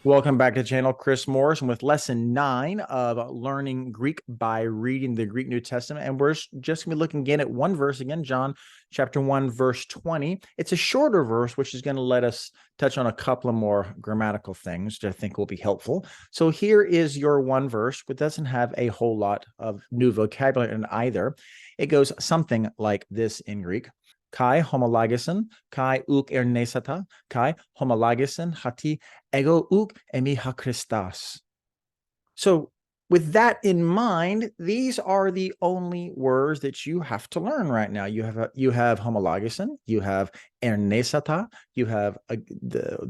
Welcome back to the channel. Chris Morris with lesson 9 of learning Greek by reading the Greek New Testament. And we're just going to be looking again at one verse again, John chapter 1, verse 20. It's a shorter verse, which is going to let us touch on a couple of more grammatical things that I think will be helpful. So here is your one verse, which doesn't have a whole lot of new vocabulary in either. It goes something like this in Greek. Kai homologason, kai uk ernesata, kai homologason hati ego uk emi ha Christas. So with that in mind, these are the only words that you have to learn right now. You have homologason, you have ernesata, you have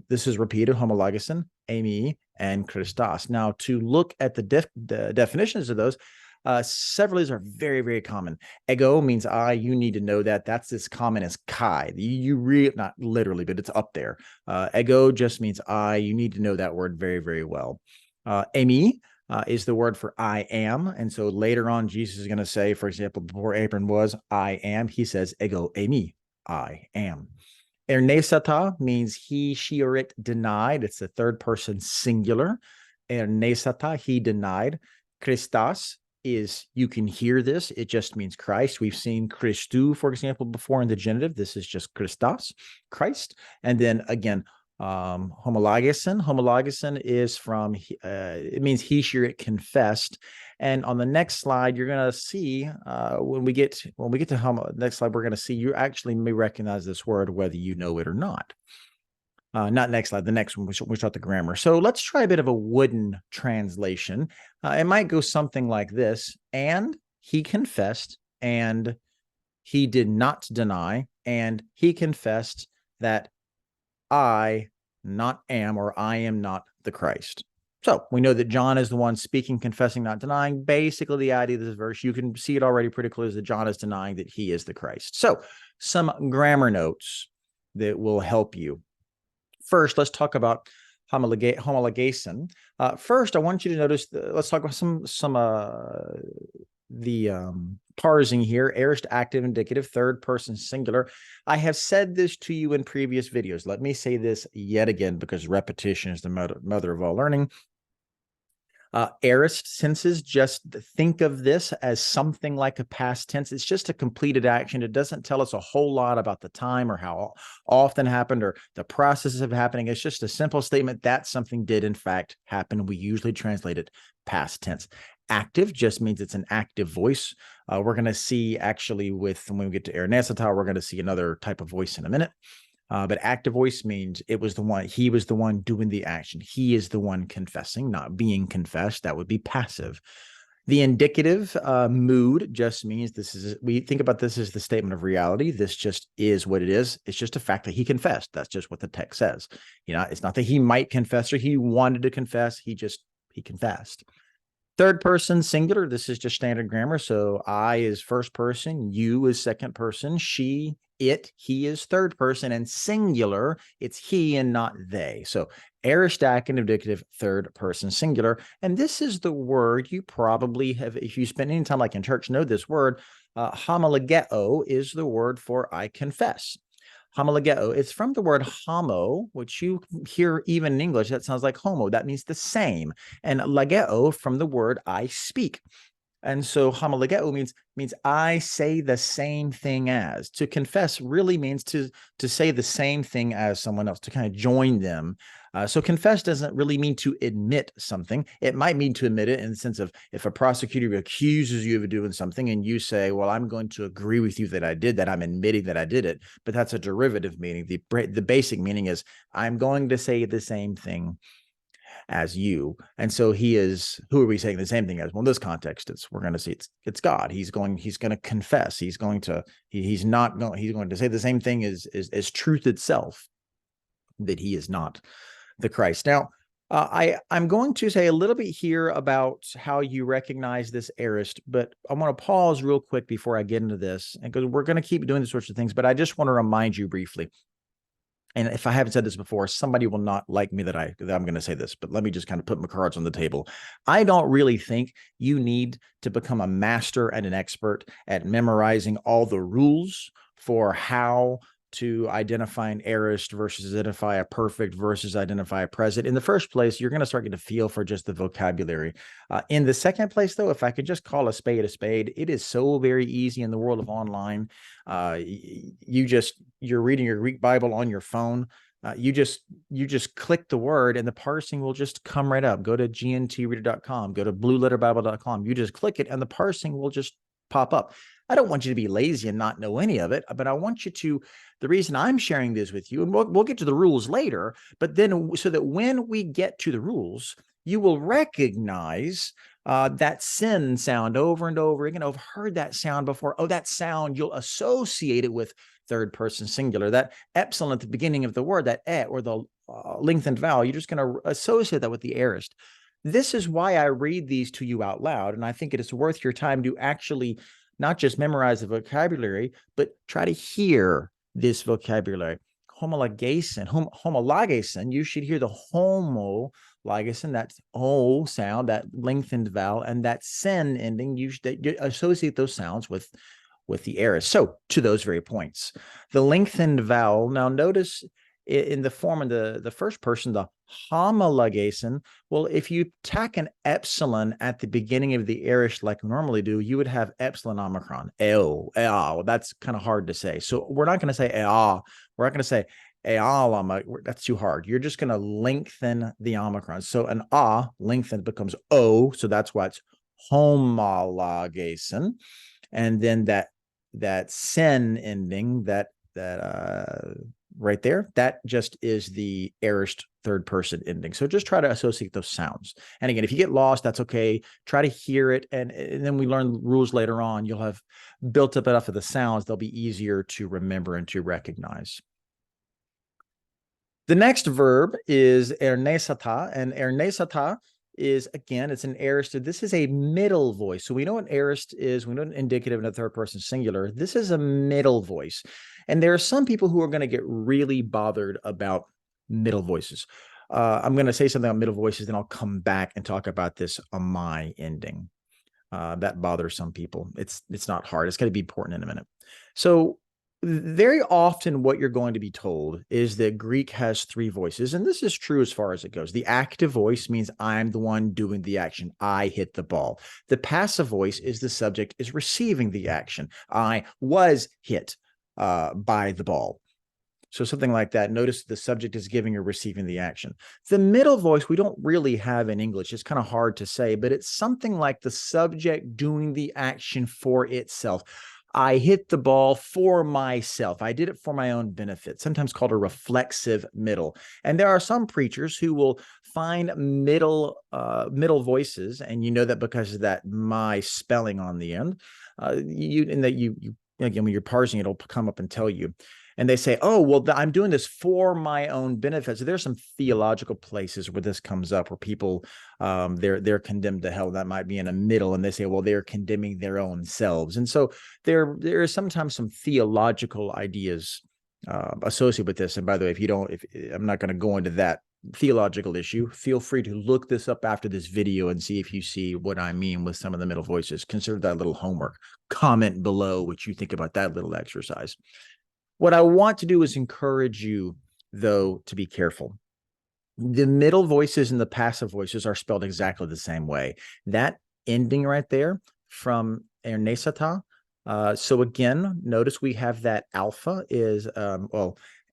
this is repeated homologason, emi, and Christas. Now to look at the definitions of those. Several of these are very, very common. Ego means I. You need to know that. That's as common as kai. You really, not literally, but it's up there. Ego just means I. You need to know that word very, very well. Emi is the word for I am. And so later on, Jesus is going to say, for example, before Abram was, I am. He says, ego emi, I am. Ernesata means he, she, or it denied. It's the third person singular. Ernesata, he denied. Christas is, you can hear this, it just means Christ. We've seen Christou, for example, before in the genitive. This is just Christos, Christ. And then again, homologason is from, it means he, she, it confessed. And on the next slide, you're going to see, when we get to next slide, we're going to see you actually may recognize this word, whether you know it or not. Not next slide, the next one, we start the grammar. So let's try a bit of a wooden translation. It might go something like this. And he confessed, and he did not deny, and he confessed that I not am, or I am not the Christ. So we know that John is the one speaking, confessing, not denying. Basically, the idea of this verse, you can see it already pretty clearly, that John is denying that he is the Christ. So some grammar notes that will help you. First, let's talk about homologation. First, I want you to notice, let's talk about the parsing here. Aorist, active, indicative, third person singular. I have said this to you in previous videos. Let me say this yet again, because repetition is the mother of all learning. Aorist tenses, just think of this as something like a past tense. It's just a completed action. It doesn't tell us a whole lot about the time or how often happened or the processes of happening. It's just a simple statement that something did in fact happen. We usually translate it past tense. Active just means it's an active voice. We're going to see actually when we get to ernesata, we're going to see another type of voice in a minute. But active voice means he was the one doing the action. He is the one confessing, not being confessed. That would be passive. The indicative mood just means we think about this as the statement of reality. This just is what it is. It's just a fact that he confessed. That's just what the text says. It's not that he might confess or he wanted to confess. He confessed. Third person singular, this is just standard grammar. So I is first person, you is second person, she, it, he is third person, and singular, it's he and not they. So aorist, active, indicative, third person singular. And this is the word you probably have, if you spend any time like in church, know this word. Homologeo is the word for I confess. Homologeo, it's from the word homo, which you hear even in English, that sounds like homo. That means the same. And logeo from the word I speak. And so homologeo means I say the same thing as. To confess really means to say the same thing as someone else, to kind of join them. So confess doesn't really mean to admit something. It might mean to admit it in the sense of if a prosecutor accuses you of doing something and you say, well, I'm going to agree with you that I did that. I'm admitting that I did it. But that's a derivative meaning. The basic meaning is I'm going to say the same thing as you. And so he is, who are we saying the same thing as? Well, in this context, we're going to see it's God. He's going to confess. He's going to say the same thing as truth itself, that he is not the Christ. Now, I'm going to say a little bit here about how you recognize this aorist, but I want to pause real quick before I get into this, and because we're going to keep doing these sorts of things, but I just want to remind you briefly. And if I haven't said this before, somebody will not like me that I'm going to say this, but let me just kind of put my cards on the table. I don't really think you need to become a master and an expert at memorizing all the rules for how to identify an aorist versus identify a perfect versus identify a present. In the first place, you're going to start getting a feel for just the vocabulary. In the second place, though, if I could just call a spade, it is so very easy in the world of online. You're reading your Greek Bible on your phone. You just click the word and the parsing will just come right up. Go to gntreader.com, go to blueletterbible.com. You just click it and the parsing will just pop up. I don't want you to be lazy and not know any of it, but I want you to, the reason I'm sharing this with you, and we'll get to the rules later, but then so that when we get to the rules, you will recognize that sin sound over and over again. I've heard that sound before. Oh, that sound, you'll associate it with third person singular. That epsilon at the beginning of the word, that or the lengthened vowel, you're just going to associate that with the aorist. This is why I read these to you out loud, and I think it is worth your time to actually not just memorize the vocabulary, but try to hear this vocabulary. Homologason, you should hear the homologason, that O sound, that lengthened vowel, and that sen ending, you associate those sounds with the aorist. So to those very points, the lengthened vowel, now notice in the form of the first person, the homologason, well, if you tack an epsilon at the beginning of the aorist like we normally do, you would have epsilon omicron. That's kind of hard to say. So we're not going to say we're not going to say that's too hard. You're just going to lengthen the omicron. So an lengthened becomes O, so that's why it's homologason. And then that sen ending, that right there, that just is the aorist third person ending. So just try to associate those sounds. And again, if you get lost, that's okay. Try to hear it. And then we learn rules later on. You'll have built up enough of the sounds. They'll be easier to remember and to recognize. The next verb is ernesata, and ernesata is, again, it's an aorist. This is a middle voice. So we know what aorist is. We know an indicative in a third person singular. This is a middle voice. And there are some people who are going to get really bothered about middle voices. I'm going to say something on middle voices, then I'll come back and talk about this my ending. That bothers some people. It's not hard. It's going to be important in a minute. So very often what you're going to be told is that Greek has three voices, and this is true as far as it goes. The active voice means I'm the one doing the action. I hit the ball. The passive voice is the subject is receiving the action. I was hit by the ball. So something like that. Notice the subject is giving or receiving the action. The middle voice we don't really have in English. It's kind of hard to say, but it's something like the subject doing the action for itself. I hit the ball for myself. I did it for my own benefit, sometimes called a reflexive middle. And there are some preachers who will find middle voices, and you know that because of that my spelling on the end. Again, when you're parsing, it'll come up and tell you. And they say, oh, well, I'm doing this for my own benefit. So there's some theological places where this comes up, where people, they're condemned to hell. That might be in a middle. And they say, well, they're condemning their own selves. And so there is sometimes some theological ideas associated with this. And by the way, I'm not going to go into that theological issue. Feel free to look this up after this video and see if you see what I mean with some of the middle voices. Consider that little homework. Comment below what you think about that little exercise. What I want to do is encourage you, though, to be careful. The middle voices and the passive voices are spelled exactly the same way. That ending right there from ernesata. So again, notice we have that alpha is,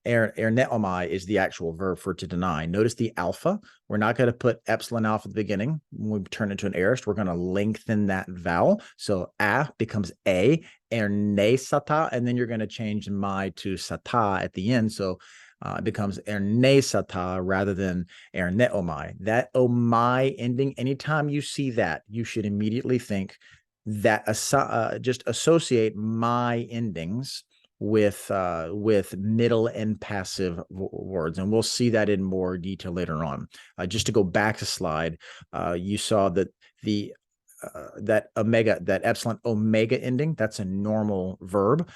erneomai is the actual verb for to deny. Notice the alpha. We're not going to put epsilon alpha at the beginning. When we turn into an aorist, we're going to lengthen that vowel. So a becomes a, ernesata, and then you're going to change my to sata at the end. So it becomes ernesata rather than erneomai. That omai ending, anytime you see that, you should immediately think that just associate my endings with middle and passive words, and we'll see that in more detail later on. Just to go back a slide, you saw that that epsilon omega ending, that's a normal verb.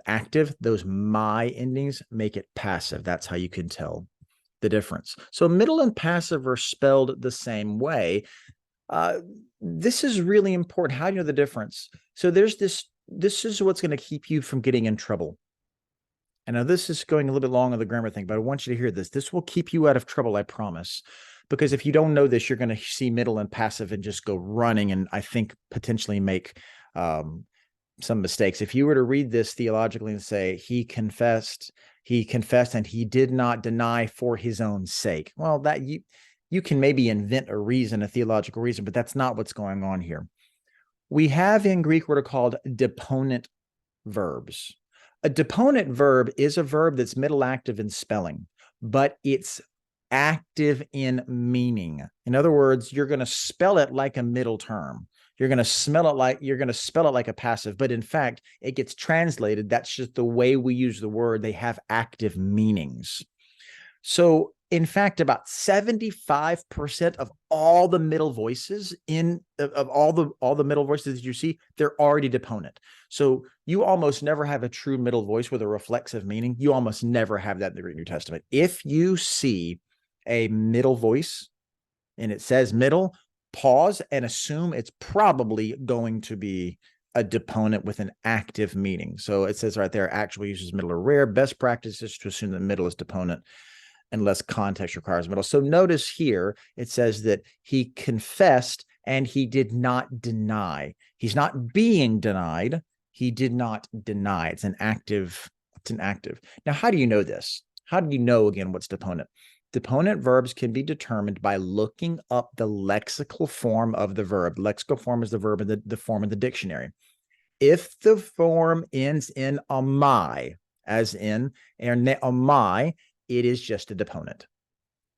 Active, those my endings make it passive. That's how you can tell the difference. So middle and passive are spelled the same way. This is really important. How do you know the difference? So there's this is what's going to keep you from getting in trouble. I know this is going a little bit long on the grammar thing, but I want you to hear this. This will keep you out of trouble, I promise. Because if you don't know this, you're going to see middle and passive and just go running and I think potentially make some mistakes. If you were to read this theologically and say, he confessed and he did not deny for his own sake. Well, that you can maybe invent a reason, a theological reason, but that's not what's going on here. We have in Greek what are called deponent verbs. A deponent verb is a verb that's middle active in spelling, but it's active in meaning. In other words, you're going to spell it like a middle term. You're going to spell it like a passive, but in fact, it gets translated. That's just the way we use the word. They have active meanings. So in fact, about 75% of all the middle voices of all the middle voices that you see, they're already deponent. So you almost never have a true middle voice with a reflexive meaning. You almost never have that in the Greek New Testament. If you see a middle voice and it says middle, pause and assume it's probably going to be a deponent with an active meaning. So it says right there, actual uses middle are rare. Best practice is to assume that middle is deponent unless context requires middle. So notice here, it says that he confessed and he did not deny. He's not being denied. He did not deny. It's an active. Now, how do you know this? How do you know, again, what's deponent? Deponent verbs can be determined by looking up the lexical form of the verb. Lexical form is the verb in the form of the dictionary. If the form ends in amai, as in amai, it is just a deponent.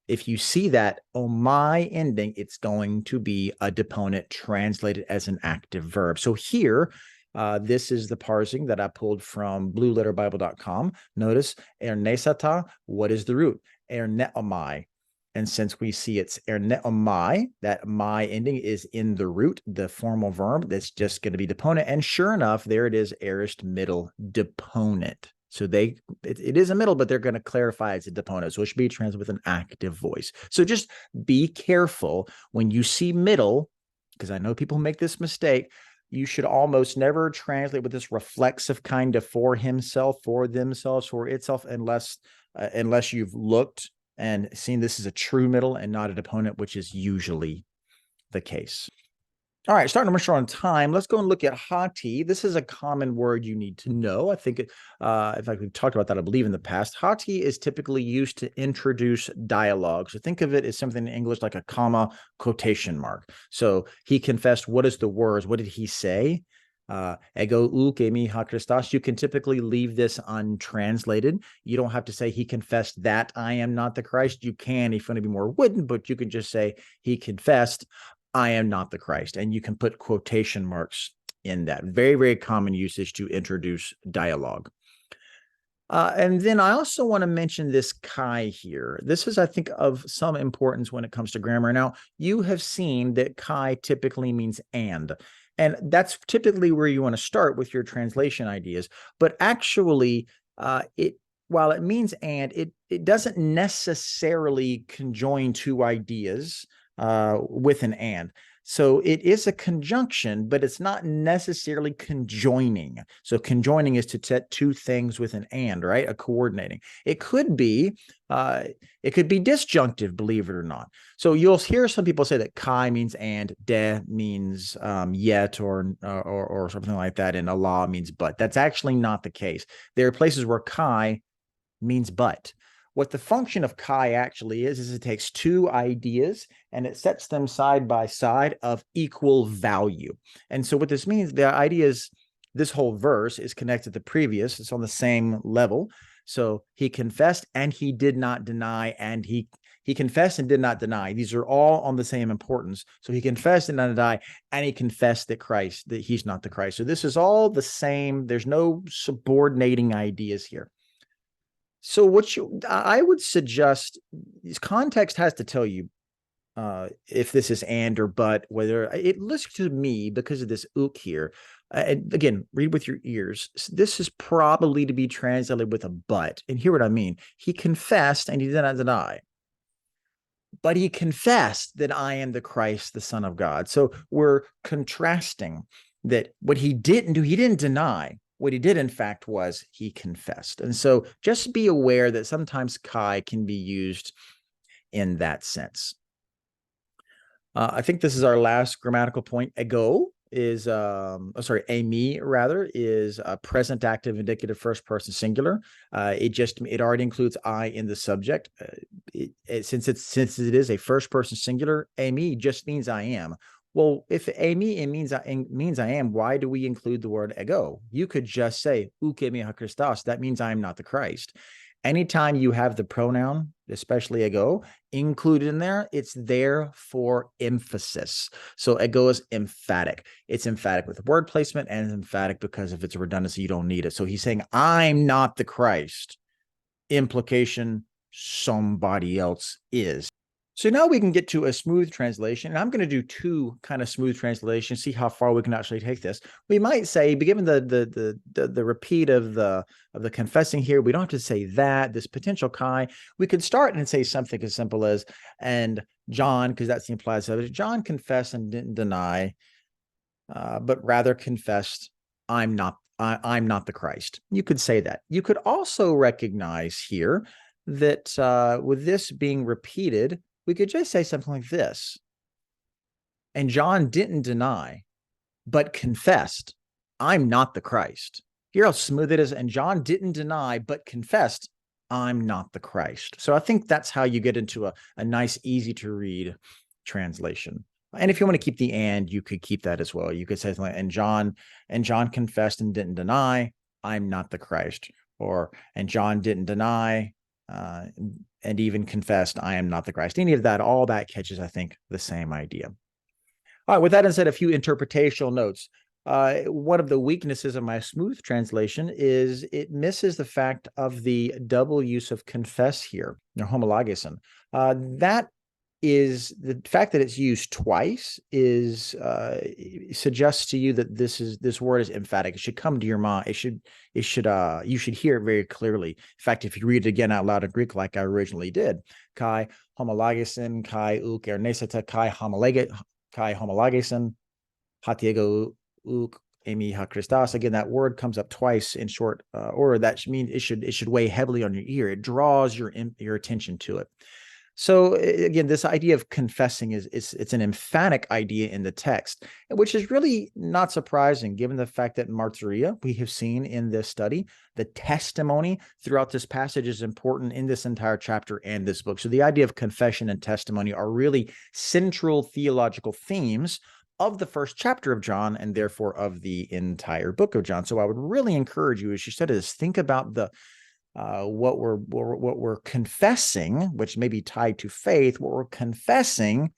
If you see that omai ending, it's going to be a deponent translated as an active verb. So here, this is the parsing that I pulled from blueletterbible.com. Notice, ernesata, what is the root? Erneomai. And since we see it's erneomai, that mai ending is in the root, the formal verb, that's just going to be deponent. And sure enough, there it is, aorist middle deponent. So it is a middle, but they're going to clarify it's a deponent. So it should be translated with an active voice. So just be careful when you see middle, because I know people make this mistake. You should almost never translate with this reflexive kind of for himself, for themselves, for itself, unless you've looked and seen this is a true middle and not a deponent, which is usually the case. All right, starting to run short on time, let's go and look at hati. This is a common word you need to know. I think, in fact, we've talked about that, I believe, in the past. Hati is typically used to introduce dialogue. So think of it as something in English like a comma quotation mark. So he confessed, what is the words? What did he say? Ego ou kemi ha Christos. You can typically leave this untranslated. You don't have to say he confessed that I am not the Christ. You can, if you want to be more wooden, but you can just say he confessed, I am not the Christ. And you can put quotation marks in that. Very, very common usage to introduce dialogue. And then I also want to mention this kai here. This is, I think, of some importance when it comes to grammar. Now, you have seen that kai typically means and that's typically where you want to start with your translation ideas. But actually, while it means and, it doesn't necessarily conjoin two ideas with an and. So it is a conjunction, but it's not necessarily conjoining. So conjoining is to set two things with an and, right? A coordinating. It could be disjunctive, believe it or not. So you'll hear some people say that kai means and, de means yet, or something like that, and Allah means but. That's actually not the case. There are places where kai means but. What the function of kai actually is it takes two ideas and it sets them side by side of equal value. And so what this means, the idea is this whole verse is connected to the previous. It's on the same level. So he confessed and he did not deny, and he confessed and did not deny. These are all on the same importance. So he confessed and did not deny, and he confessed that he's not the Christ. So this is all the same. There's no subordinating ideas here. So I would suggest, context has to tell you if this is and or but, whether it looks to me, because of this ook here, and again, read with your ears, this is probably to be translated with a but. And hear what I mean. He confessed and he did not deny. But he confessed that I am the Christ, the Son of God. So we're contrasting that what he didn't do, he didn't deny. What he did, in fact, was he confessed. And so just be aware that sometimes kai can be used in that sense. I think this is our last grammatical point. Ego is, ami rather, is a present active indicative first person singular. It already includes I in the subject. Since it is a first person singular, ami just means I am. Well, if ami means I am, why do we include the word ego? You could just say uke mi ha Christos. That means I am not the Christ. Anytime you have the pronoun, especially ego, included in there, it's there for emphasis. So ego is emphatic. It's emphatic with word placement and emphatic because if it's a redundancy, you don't need it. So he's saying, I'm not the Christ. Implication, somebody else is. So now we can get to a smooth translation. And I'm going to do two kind of smooth translations, see how far we can actually take this. We might say, given the repeat of the confessing here, we don't have to say that, this potential kai. We could start and say something as simple as, and John, because that's the implied subject, John confessed and didn't deny, but rather confessed, I'm not the Christ. You could say that. You could also recognize here that with this being repeated, we could just say something like this. And John didn't deny, but confessed, I'm not the Christ. Hear how smooth it is. And John didn't deny, but confessed, I'm not the Christ. So I think that's how you get into a nice, easy to read translation. And if you want to keep the and, you could keep that as well. You could say something like, and John confessed and didn't deny, I'm not the Christ. Or, and John didn't deny, and even confessed, I am not the Christ. Any of that, all that catches, I think, the same idea. All right, with that said, a few interpretational notes. One of the weaknesses of my smooth translation is it misses the fact of the double use of confess here, or homologason. That is the fact that it's used twice is suggests to you that this word is emphatic. It should come to your mind. You should hear it very clearly. In fact, if you read it again out loud in Greek, like I originally did, kai homologason, kai uk erneseta, kai homologason, hatiego uk emi ha Christos. Again, that word comes up twice in short order. That means it should weigh heavily on your ear. It draws your attention to it. So again, this idea of confessing it's an emphatic idea in the text, which is really not surprising given the fact that martyria, we have seen in this study, the testimony throughout this passage is important in this entire chapter and this book. So the idea of confession and testimony are really central theological themes of the first chapter of John and therefore of the entire book of John. So I would really encourage you, as you said, is think about what we're confessing, which may be tied to faith. What we're confessing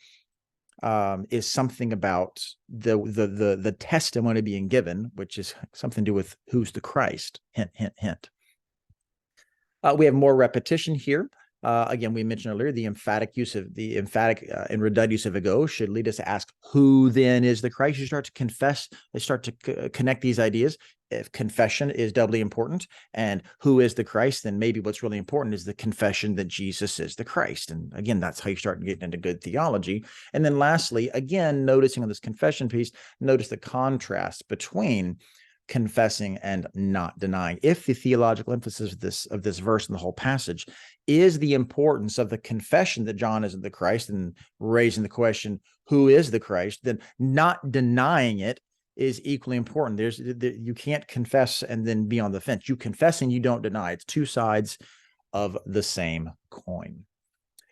is something about the testimony being given, which is something to do with who's the Christ. Hint, hint, hint. We have more repetition here. Again, we mentioned earlier the emphatic and redundant use of ego should lead us to ask, who then is the Christ? You start to confess, they start to connect these ideas. If confession is doubly important and who is the Christ, then maybe what's really important is the confession that Jesus is the Christ. And again, that's how you start getting into good theology. And then lastly, again, noticing on this confession piece, notice the contrast between confessing and not denying. If the theological emphasis of this verse and the whole passage is the importance of the confession that John isn't the Christ and raising the question, who is the Christ, then not denying it is equally important. You can't confess and then be on the fence. You confess and you don't deny. It's two sides of the same coin.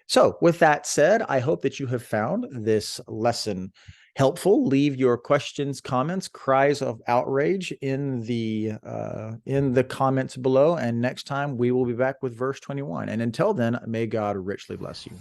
So with that said, I hope that you have found this lesson helpful. Leave your questions, comments, cries of outrage in the comments below. And next time we will be back with verse 21. And until then, may God richly bless you.